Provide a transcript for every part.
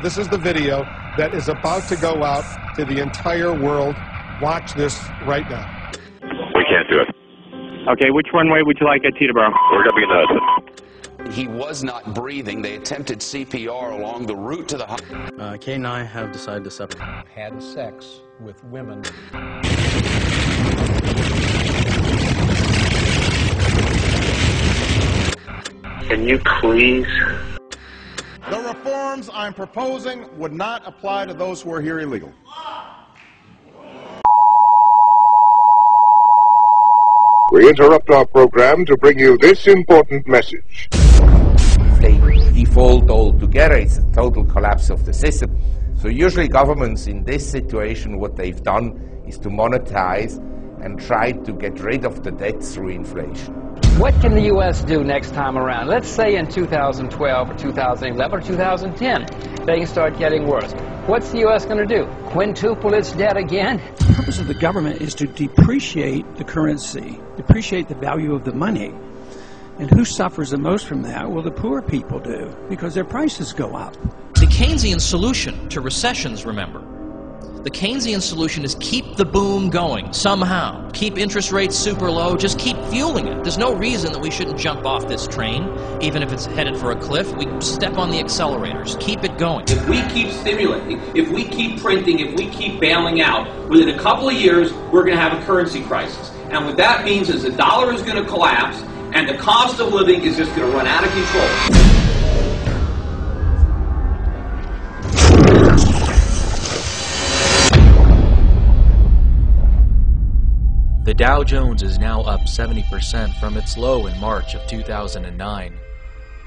This is the video that is about to go out to the entire world. Watch this right now. We can't do it. Okay, which runway would you like at Teterboro? We're going to be in the Hudson. He was not breathing. They attempted CPR along the route to the Kay and I have decided to separate. Had sex with women. Can you please? The reforms I'm proposing would not apply to those who are here illegal. We interrupt our program to bring you this important message. They default altogether. It's a total collapse of the system. So usually governments in this situation, what they've done is to monetize and try to get rid of the debt through inflation. What can the U.S. do next time around? Let's say in 2012 or 2011 or 2010, things start getting worse. What's the U.S. going to do? Quintuple its debt again? The purpose of the government is to depreciate the currency, depreciate the value of the money. And who suffers the most from that? Well, the poor people do, because their prices go up. The Keynesian solution to recessions, remember, the Keynesian solution is keep the boom going somehow. Keep interest rates super low, just keep fueling it. There's no reason that we shouldn't jump off this train, even if it's headed for a cliff. We step on the accelerators, keep it going. If we keep stimulating, if we keep printing, if we keep bailing out, within a couple of years, we're going to have a currency crisis. And what that means is the dollar is going to collapse, and the cost of living is just going to run out of control. The Dow Jones is now up 70% from its low in March of 2009.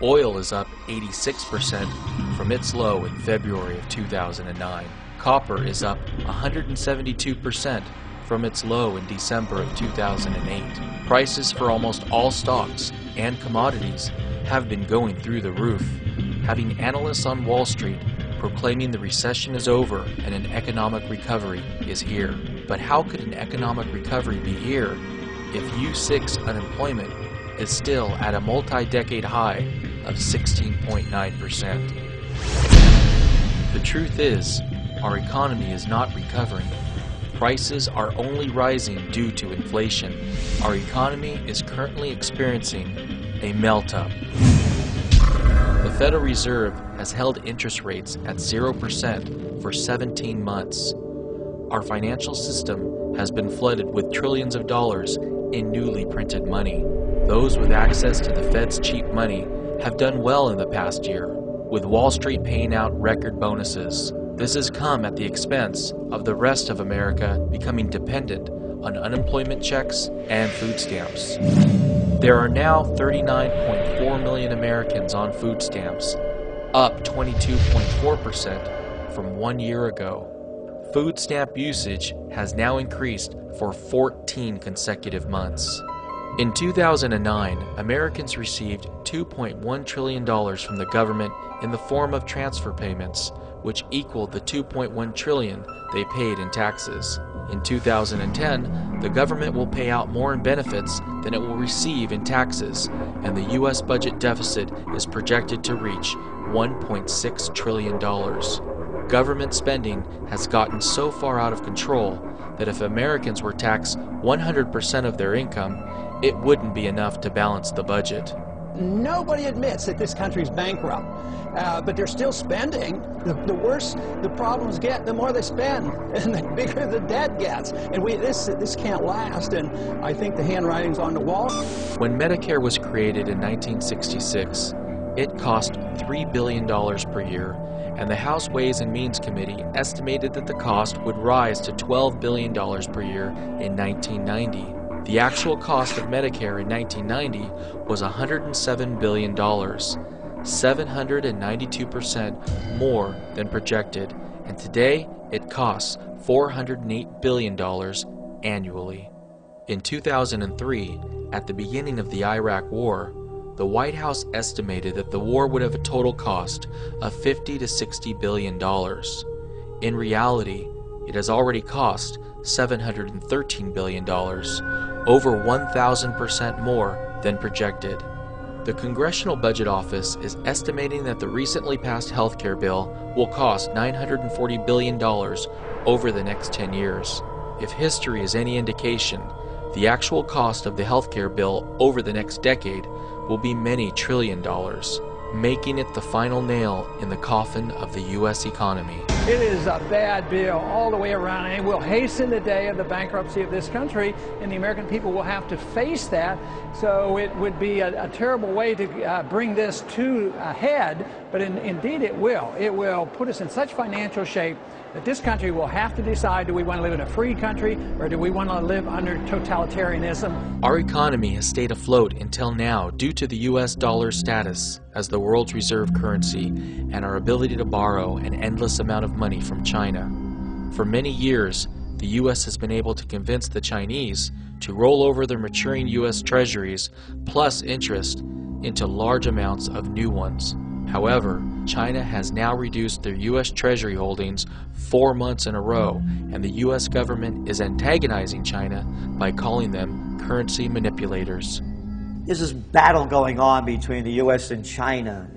Oil is up 86% from its low in February of 2009. Copper is up 172% from its low in December of 2008. Prices for almost all stocks and commodities have been going through the roof, having analysts on Wall Street proclaiming the recession is over and an economic recovery is here. But how could an economic recovery be here if U6 unemployment is still at a multi-decade high of 16.9%? The truth is, our economy is not recovering. Prices are only rising due to inflation. Our economy is currently experiencing a melt-up. The Federal Reserve has held interest rates at 0% for 17 months. Our financial system has been flooded with trillions of dollars in newly printed money. Those with access to the Fed's cheap money have done well in the past year, with Wall Street paying out record bonuses. This has come at the expense of the rest of America becoming dependent on unemployment checks and food stamps. There are now 39.4 million Americans on food stamps, up 22.4% from 1 year ago. Food stamp usage has now increased for 14 consecutive months. In 2009, Americans received $2.1 trillion from the government in the form of transfer payments, which equaled the $2.1 trillion they paid in taxes. In 2010, the government will pay out more in benefits than it will receive in taxes, and the U.S. budget deficit is projected to reach $1.6 trillion. Government spending has gotten so far out of control that if Americans were taxed 100% of their income, it wouldn't be enough to balance the budget. Nobody admits that this country's bankrupt, but they're still spending. The worse the problems get, the more they spend, and the bigger the debt gets. And this can't last, and I think the handwriting's on the wall. When Medicare was created in 1966, it cost $3 billion per year, and the House Ways and Means Committee estimated that the cost would rise to $12 billion per year in 1990. The actual cost of Medicare in 1990 was $107 billion, 792% more than projected, and today it costs $408 billion annually. In 2003, at the beginning of the Iraq War, the White House estimated that the war would have a total cost of $50 to $60 billion. In reality, it has already cost $713 billion, over 1,000% more than projected. The Congressional Budget Office is estimating that the recently passed healthcare bill will cost $940 billion over the next 10 years. If history is any indication, the actual cost of the healthcare bill over the next decade will be many trillion dollars, making it the final nail in the coffin of the U.S. economy. It is a bad bill all the way around, and it will hasten the day of the bankruptcy of this country, and the American people will have to face that. So it would be a terrible way to bring this to a head, but indeed it will. It will put us in such financial shape that this country will have to decide, do we want to live in a free country or do we want to live under totalitarianism? Our economy has stayed afloat until now due to the U.S. dollar's status as the world's reserve currency and our ability to borrow an endless amount of money from China. For many years, the U.S. has been able to convince the Chinese to roll over their maturing U.S. treasuries plus interest into large amounts of new ones. However, China has now reduced their U.S. Treasury holdings 4 months in a row, and the U.S. government is antagonizing China by calling them currency manipulators. There's this battle going on between the U.S. and China.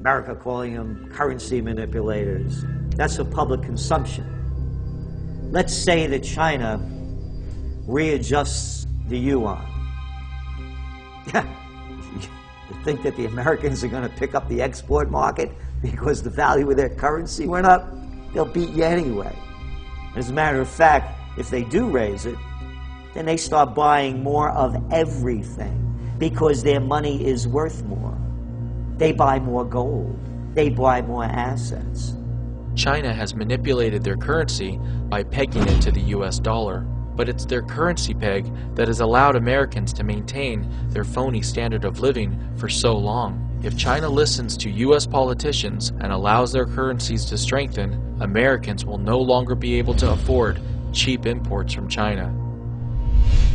America calling them currency manipulators. That's for public consumption. Let's say that China readjusts the yuan. You think that the Americans are going to pick up the export market because the value of their currency went up? They'll beat you anyway. As a matter of fact, if they do raise it, then they start buying more of everything because their money is worth more. They buy more gold. They buy more assets. China has manipulated their currency by pegging it to the U.S. dollar. But it's their currency peg that has allowed Americans to maintain their phony standard of living for so long. If China listens to U.S. politicians and allows their currencies to strengthen, Americans will no longer be able to afford cheap imports from China.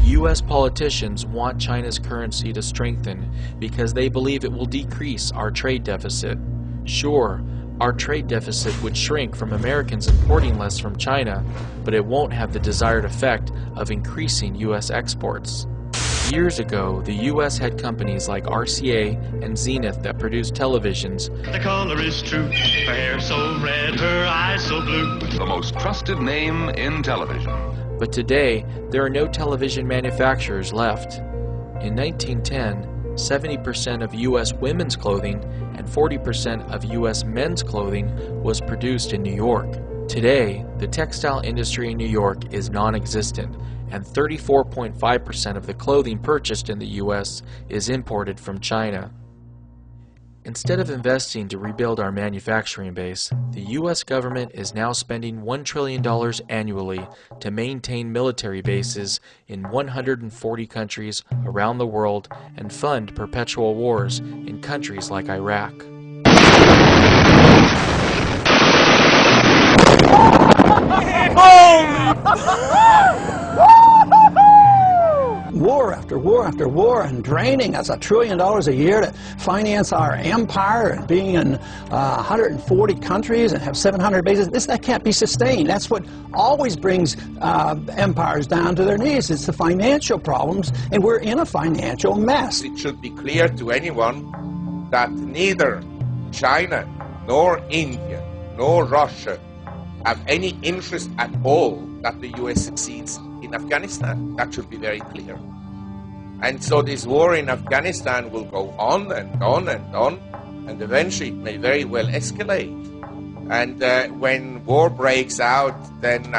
U.S. politicians want China's currency to strengthen because they believe it will decrease our trade deficit. Sure, our trade deficit would shrink from Americans importing less from China, but it won't have the desired effect of increasing U.S. exports. Years ago, the U.S. had companies like RCA and Zenith that produced televisions. The color is true, her hair so red, her eyes so blue. The most trusted name in television. But today, there are no television manufacturers left. In 1910, 70% of U.S. women's clothing and 40% of U.S. men's clothing was produced in New York. Today, the textile industry in New York is non-existent, and 34.5% of the clothing purchased in the U.S. is imported from China. Instead of investing to rebuild our manufacturing base, the U.S. government is now spending $1 trillion annually to maintain military bases in 140 countries around the world and fund perpetual wars in countries like Iraq. War after war after war, and draining us $1 trillion a year to finance our empire, and being in 140 countries and have 700 bases. That can't be sustained. That's what always brings empires down to their knees. It's the financial problems, and we're in a financial mess. It should be clear to anyone that neither China nor India nor Russia have any interest at all that the U.S. succeeds in Afghanistan. That should be very clear. And so this war in Afghanistan will go on and on and on, and eventually it may very well escalate. And when war breaks out, then,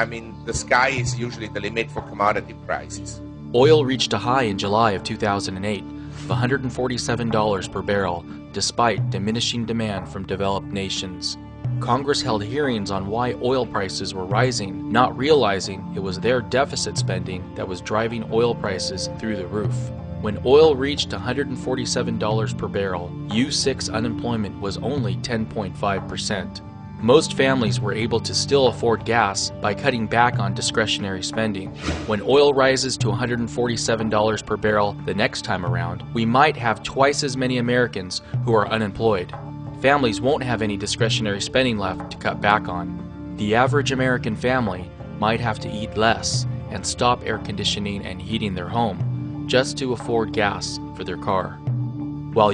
the sky is usually the limit for commodity prices. Oil reached a high in July of 2008 of $147 per barrel, despite diminishing demand from developed nations. Congress held hearings on why oil prices were rising, not realizing it was their deficit spending that was driving oil prices through the roof. When oil reached $147 per barrel, U6 unemployment was only 10.5%. Most families were able to still afford gas by cutting back on discretionary spending. When oil rises to $147 per barrel the next time around, we might have twice as many Americans who are unemployed. Families won't have any discretionary spending left to cut back on. The average American family might have to eat less and stop air conditioning and heating their home just to afford gas for their car. While